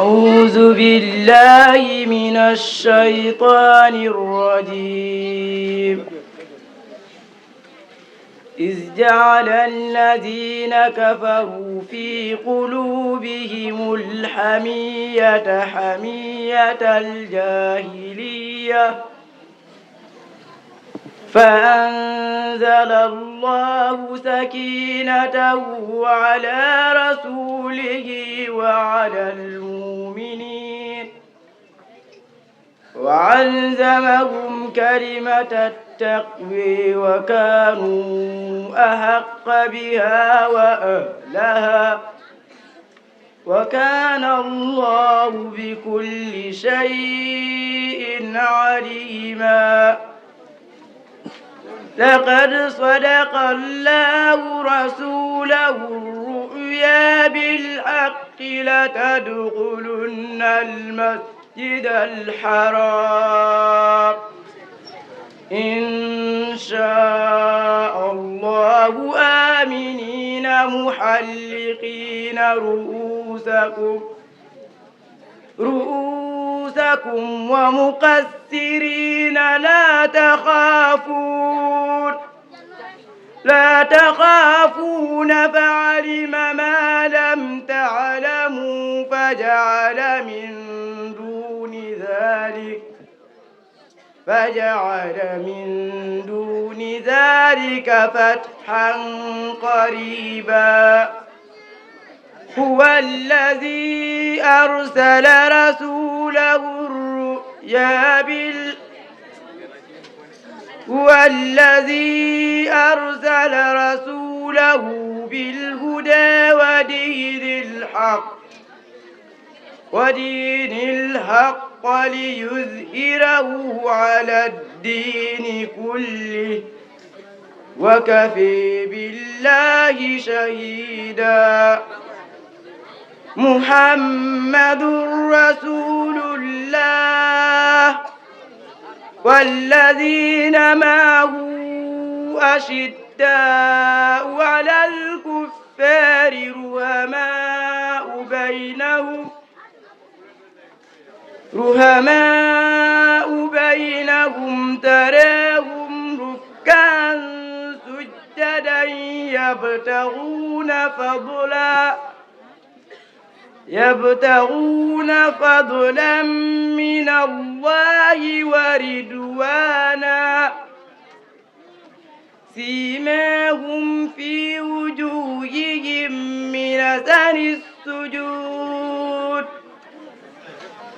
أعوذ بالله من الشيطان الرجيم. إذ جعل الذين كفروا في قلوبهم الحمية حمية الجاهلية فأنزل الله سكينته على رسوله وعلى المؤمنين وعلزمهم كلمة التقوى وكانوا أحق بها وأهلها وكان الله بكل شيء عليما. لقد صدق الله رسوله الرؤيا بالحق لتدخلن المسجد الحرام إن شاء الله آمنين محلقين رؤوسكم ومقصرين لا تخافون فعلم ما لم تعلموا فجعل من دون ذلك فتحا قريبا. هو الذي أرسل رسوله بالهدى ودين الحق ليظهره على الدين كله وكفى بالله شهيدا. محمد رسول الله والذين معه أشداء على الكفار رهماء بينهم تراهم ركعا سجدا يبتغون فضلا من الله ورضوانا سيماهم في وجوههم من أثر السجود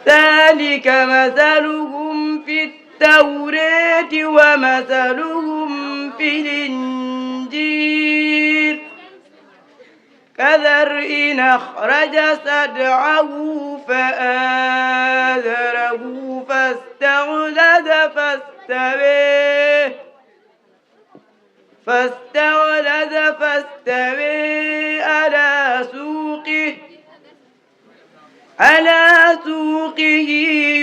ذلك مثلهم في التوراة ومثلهم في الإنجيل كزرع أخرج شطأه فآزره فاستغلظ فاستوى على سوقه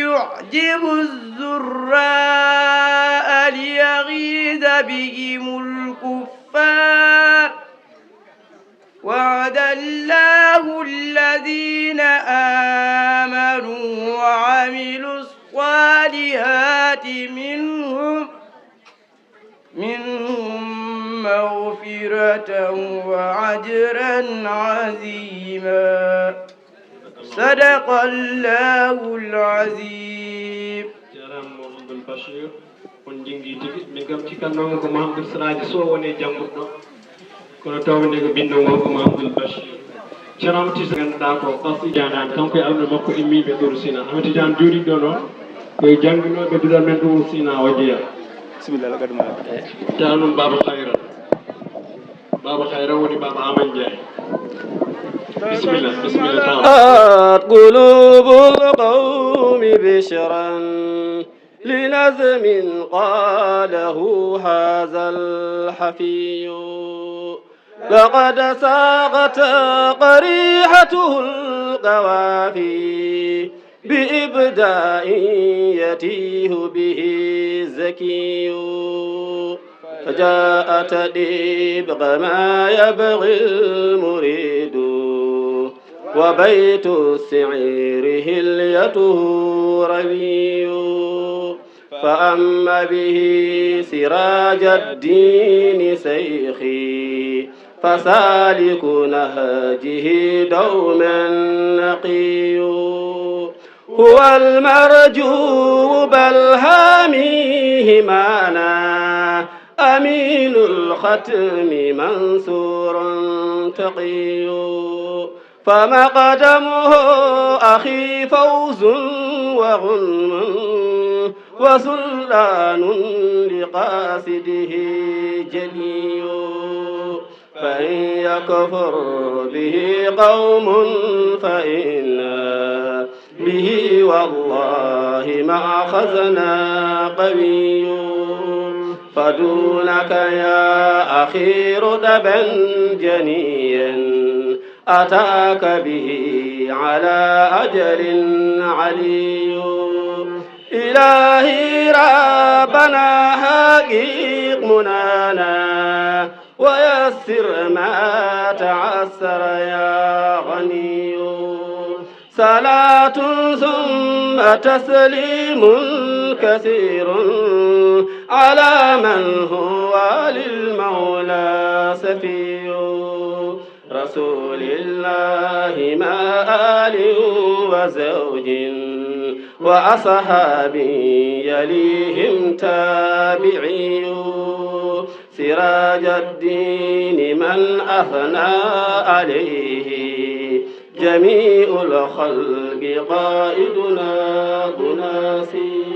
يعجب الزراء ليغيظ بهم الكفار. وعد الله الذين آمنوا وعملوا الصالحات منهم مغفرة وأجرا عظيما. صدق الله العظيم. جرام محمد البشير on jingi tigi mi gam ci kanno ko Mahamadou Siraji so woni janguddo kono tawde ko binno ko Mahamadou Bashir ceramti ganda ko qasi janan kanko e alno makko immibe duru sina amati jan juri do non ko janginobe dudal men duru sina wajiya bismillah la gaduma tanum baba khayra woni baba aman jay bismillah قلوب القوم بشرا لنظم قاله هذا الحفي لقد ساقت قريحته القوافي بإبداء يتيه به زكي فجاء تدبغ ما يبغي المريد وبيت السعير هليته ربي فأما به سراج الدين سيخي فسالك نهجه دوما نقي هو المرجو بل هاميه معنا أمين الختم منصور تقي فمقدمه أخي فوز وغنم وسلطان لقاصده جلي فإن يكفر به قوم فإنا به والله ما أخذنا قوي فدونك يا أخي ردبا جنيا أتاك به على أجل علي إلهي ربنا حقيق منانا ويسر ما تعسر يا غني صلاة ثم تسليم كثير على من هو للمولى سفي رسول الله ما آل وزوج وأصحاب يليهم تابعي سراج الدين من أثنى عليه جميع الخلق قائدنا بناسي